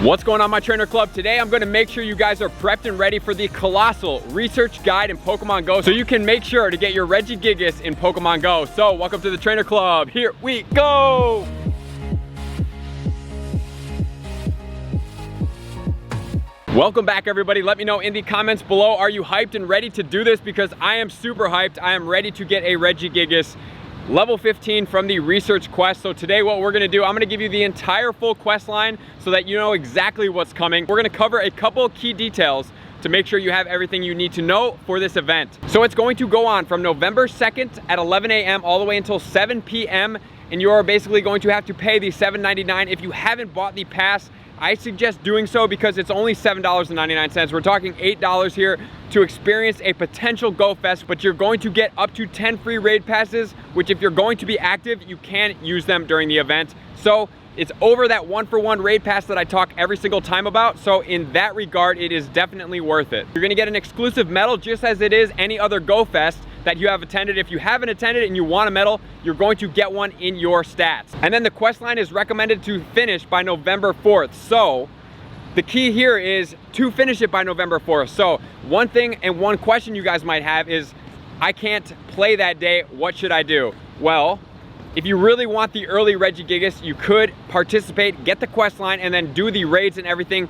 What's going on, my trainer club? Today I'm going to make sure you guys are prepped and ready for the Colossal Research Guide in Pokemon Go, so you can make sure to get your Regigigas in Pokemon Go. So welcome to the trainer club. Here we go. Welcome back, everybody. Let me know in the comments below, are you hyped and ready to do this? Because I am super hyped. I am ready to get a Regigigas level 15 from the research quest. So today what we're gonna do, I'm gonna give you the entire full quest line so that you know exactly what's coming. We're gonna cover a couple key details to make sure you have everything you need to know for this event. So it's going to go on from November 2nd at 11 a.m. all the way until 7 p.m. and you are basically going to have to pay the $7.99. If you haven't bought the pass, I suggest doing so because it's only $7.99. We're talking $8 here to experience a potential Go Fest, but you're going to get up to 10 free raid passes, which if you're going to be active, you can use them during the event. So it's over that 1-for-1 raid pass that I talk every single time about. So in that regard, it is definitely worth it. You're gonna get an exclusive medal just as it is any other Go Fest that you have attended. If you haven't attended and you want a medal, you're going to get one in your stats. And then the quest line is recommended to finish by November 4th. So the key here is to finish it by November 4th. So one thing and one question you guys might have is, I can't play that day, what should I do? Well, if you really want the early Regigigas, you could participate, get the quest line, and then do the raids and everything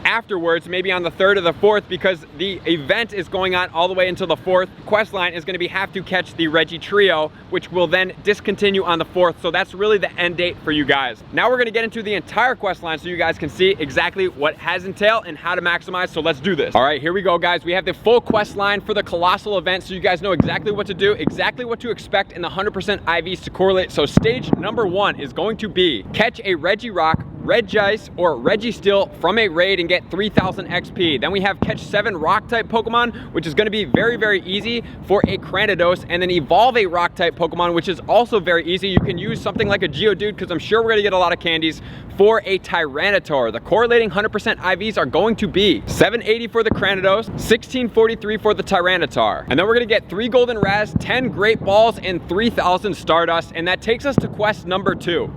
afterwards, maybe on the 3rd or the 4th, because the event is going on all the way until the 4th. Quest line is going to have to catch the Regi Trio, which will then discontinue on the 4th. So that's really the end date for you guys. Now we're going to get into the entire quest line so you guys can see exactly what has entail and how to maximize. So let's do this. All right, here we go, guys. We have the full quest line for the Colossal Event, so you guys know exactly what to do, exactly what to expect, and the 100% IVs to correlate. So stage number 1 is going to be catch a Regirock, Regice, or Registeel from a raid and get 3000 XP. Then we have catch 7 rock type Pokemon, which is going to be very, very easy for a Cranidos, and then evolve a rock type Pokemon, which is also very easy. You can use something like a Geodude, because I'm sure we're going to get a lot of candies, for a Tyranitar. The correlating 100% IVs are going to be 780 for the Cranidos, 1643 for the Tyranitar. And then we're going to get 3 Golden Raz, 10 Great Balls, and 3000 Stardust. And that takes us to quest number 2.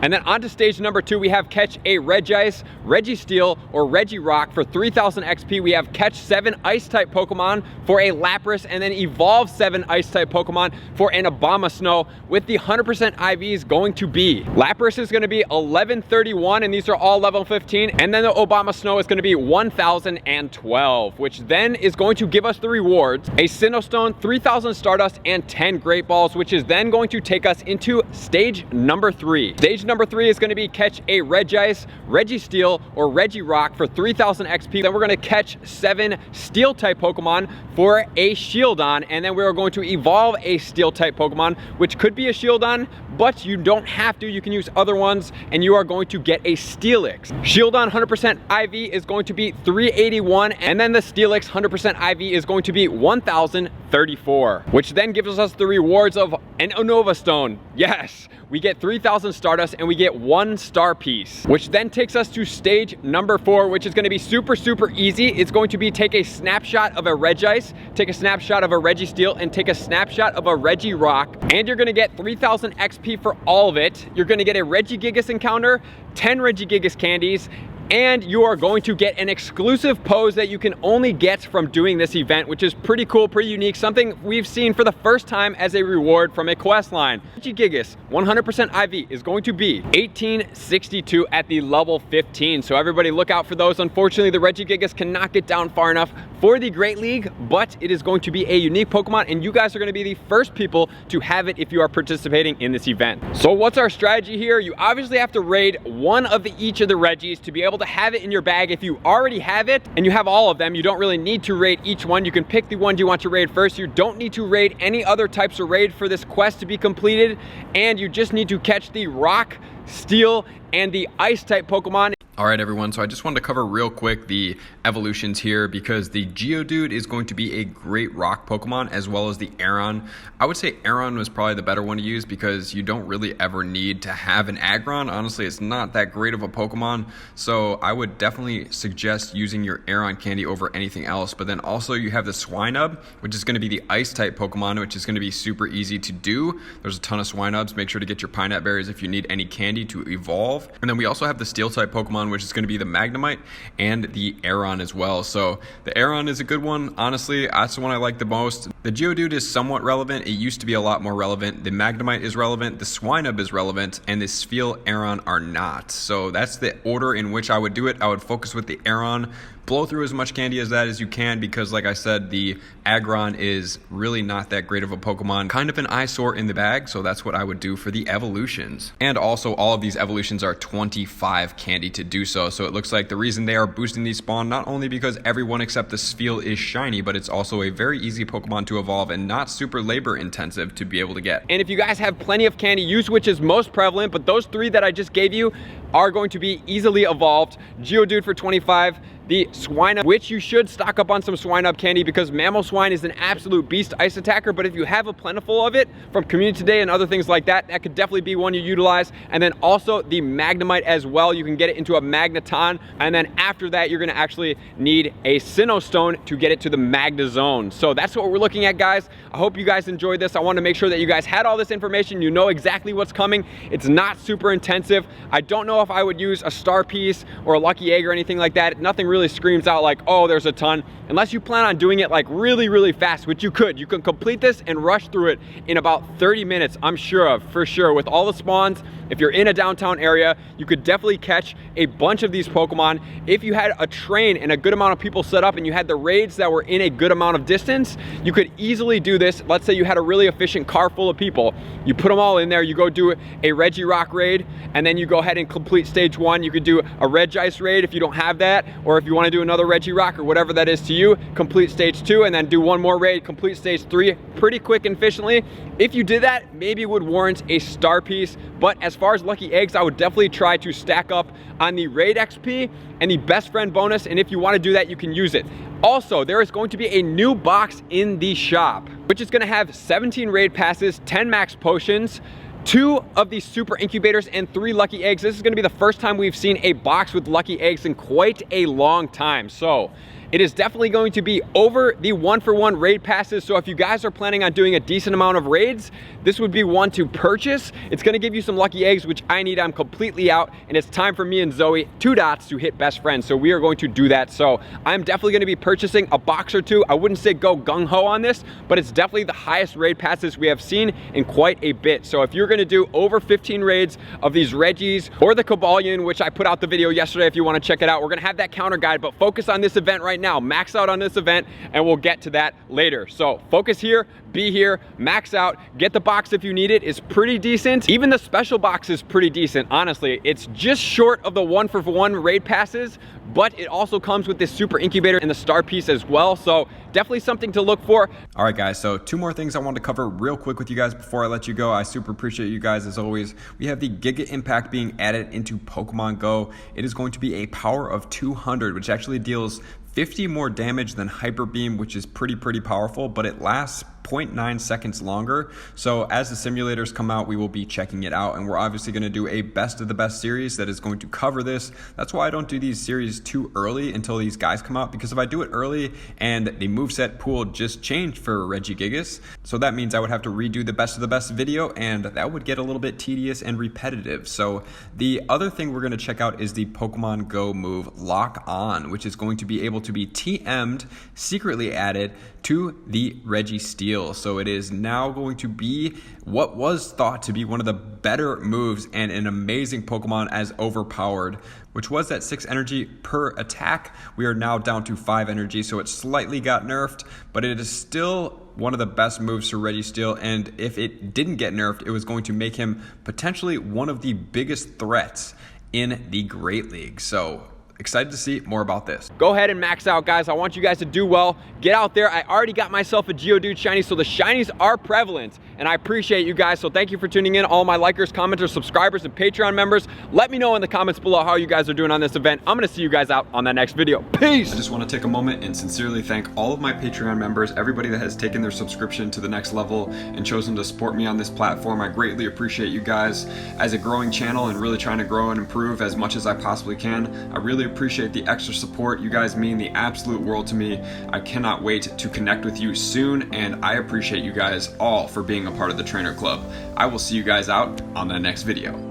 And then on to stage number 2, we have catch a Regice, Registeel, or Regirock for 3000 XP. We have catch 7 Ice-type Pokemon for a Lapras, and then evolve 7 Ice-type Pokemon for an Abomasnow, with the 100% IVs going to be. Lapras is going to be 1131, and these are all level 15. And then the Abomasnow is going to be 1012, which then is going to give us the rewards: a Sinnoh, 3000 Stardust, and 10 Great Balls, which is then going to take us into stage number 3. Stage number 3 is going to be catch a Regice, Registeel, or Regirock for 3000 XP. Then we're going to catch 7 Steel type Pokemon for a Shieldon, and then we're going to evolve a Steel type Pokemon, which could be a Shieldon, but you don't have to. You can use other ones, and you are going to get a Steelix. Shieldon 100% IV is going to be 381, and then the Steelix 100% IV is going to be 1034, which then gives us the rewards of an Unova Stone. Yes, we get 3000 Stardust, and we get 1 star piece, which then takes us to stage number 4, which is going to be super, super easy. It's going to be take a snapshot of a Regice, take a snapshot of a Registeel, and take a snapshot of a Regirock, and you're going to get 3000 XP for all of it. You're going to get a Regigigas encounter, 10 Regigigas candies, and you are going to get an exclusive pose that you can only get from doing this event, which is pretty cool, pretty unique, something we've seen for the first time as a reward from a quest line. Regigigas 100% IV is going to be 1862 at the level 15, so everybody look out for those. Unfortunately, the Regigigas cannot get down far enough for the Great League, but it is going to be a unique Pokemon, and you guys are going to be the first people to have it if you are participating in this event. So what's our strategy here? You obviously have to raid one of each of the Regis to be able to have it in your bag. If you already have it and you have all of them, you don't really need to raid each one. You can pick the ones you want to raid first. You don't need to raid any other types of raid for this quest to be completed, and you just need to catch the rock, steel, and the ice type Pokemon. All right, everyone, so I just wanted to cover real quick the evolutions here because the Geodude is going to be a great rock Pokemon as well as the Aron. I would say Aron was probably the better one to use because you don't really ever need to have an Aggron. Honestly, it's not that great of a Pokemon, so I would definitely suggest using your Aron candy over anything else. But then also you have the Swinub, which is going to be the Ice-type Pokemon, which is going to be super easy to do. There's a ton of Swinubs. Make sure to get your Pinap Berries if you need any candy to evolve. And then we also have the Steel-type Pokemon, which is going to be the Magnemite and the Aron as well. So the Aron is a good one. Honestly, that's the one I like the most. The Geodude is somewhat relevant. It used to be a lot more relevant. The Magnemite is relevant, the Swinub is relevant, and the Spheal Aron are not. So that's the order in which I would do it. I would focus with the Aron, blow through as much candy as that as you can because, like I said, the Aggron is really not that great of a Pokemon. Kind of an eyesore in the bag, so that's what I would do for the evolutions. And also, all of these evolutions are 25 candy to do so. So it looks like the reason they are boosting these spawn, not only because everyone except the Spheal is shiny, but it's also a very easy Pokemon to evolve and not super labor intensive to be able to get. And if you guys have plenty of candy, use which is most prevalent, but those three that I just gave you are going to be easily evolved. Geodude for 25, the Swinub, which you should stock up on some Swinub candy because Mamoswine is an absolute beast ice attacker, but if you have a plentiful of it from Community Today and other things like that, that could definitely be one you utilize. And then also the Magnemite as well. You can get it into a Magneton, and then after that, you're gonna actually need a Sinnoh Stone to get it to the Magnezone. So that's what we're looking at, guys. I hope you guys enjoyed this. I wanted to make sure that you guys had all this information. You know exactly what's coming. It's not super intensive. I don't know if I would use a Star Piece or a Lucky Egg or anything like that. Nothing really screams out like, oh, there's a ton, unless you plan on doing it like really fast, which you could. You can complete this and rush through it in about 30 minutes, I'm sure of, for sure. With all the spawns, if you're in a downtown area, you could definitely catch a bunch of these Pokemon. If you had a train and a good amount of people set up and you had the raids that were in a good amount of distance, you could easily do this. Let's say you had a really efficient car full of people. You put them all in there, you go do a Regirock raid, and then you go ahead and complete stage 1. You could do a Regice raid if you don't have that, or if you want to do another Regirock or whatever that is to you, complete stage 2 and then do one more raid, complete stage 3 pretty quick and efficiently. If you did that, maybe it would warrant a Star Piece, but as far as Lucky Eggs, I would definitely try to stack up on the raid XP and the best friend bonus, and if you want to do that, you can use it. Also, there is going to be a new box in the shop, which is going to have 17 raid passes, 10 max potions, 2 of these super incubators, and 3 lucky eggs. This is going to be the first time we've seen a box with lucky eggs in quite a long time. So it is definitely going to be over the 1-for-1 raid passes. So if you guys are planning on doing a decent amount of raids, this would be one to purchase. It's going to give you some lucky eggs, which I need. I'm completely out, and it's time for me and Zoe, 2 dots, to hit best friends. So we are going to do that. So I'm definitely going to be purchasing a box or 2. I wouldn't say go gung-ho on this, but it's definitely the highest raid passes we have seen in quite a bit. So if you're going to do over 15 raids of these Regis or the Cobalion, which I put out the video yesterday if you want to check it out, we're going to have that counter guide, but focus on this event right now. Max out on this event, and we'll get to that later. So focus here, be here, max out, get the box if you need it. It's pretty decent. Even the special box is pretty decent, honestly. It's just short of the 1-for-1 raid passes, but it also comes with this super incubator and the Star Piece as well. So definitely something to look for. All right, guys, so 2 more things I wanted to cover real quick with you guys before I let you go. I super appreciate you guys as always. We have the Giga Impact being added into Pokemon Go. It is going to be a power of 200, which actually deals 50 more damage than Hyper Beam, which is pretty powerful, but it lasts 0.9 seconds longer. So as the simulators come out, we will be checking it out, and we're obviously going to do a best of the best series that is going to cover this. That's why I don't do these series too early until these guys come out, because if I do it early and the moveset pool just changed for Regigigas, so that means I would have to redo the best of the best video, and that would get a little bit tedious and repetitive. So the other thing we're going to check out is the Pokemon Go move Lock On, which is going to be able to be TM'd, secretly added to the Registeel. So it is now going to be what was thought to be one of the better moves and an amazing Pokemon as overpowered, which was that 6 energy per attack. We are now down to 5 energy, so it slightly got nerfed, but it is still one of the best moves for Registeel, and if it didn't get nerfed, it was going to make him potentially one of the biggest threats in the Great League. So excited to see more about this. Go ahead and max out, guys. I want you guys to do well. Get out there. I already got myself a Geodude shiny, so the shinies are prevalent. and I appreciate you guys. So thank you for tuning in, all my likers, commenters, subscribers, and Patreon members. Let me know in the comments below how you guys are doing on this event. I'm gonna see you guys out on that next video. Peace. I just want to take a moment and sincerely thank all of my Patreon members, everybody that has taken their subscription to the next level and chosen to support me on this platform. I greatly appreciate you guys. As a growing channel and really trying to grow and improve as much as I possibly can, I really appreciate the extra support. You guys mean the absolute world to me. I cannot wait to connect with you soon, and I appreciate you guys all for being a part of the Trainer Club. I will see you guys out on the next video.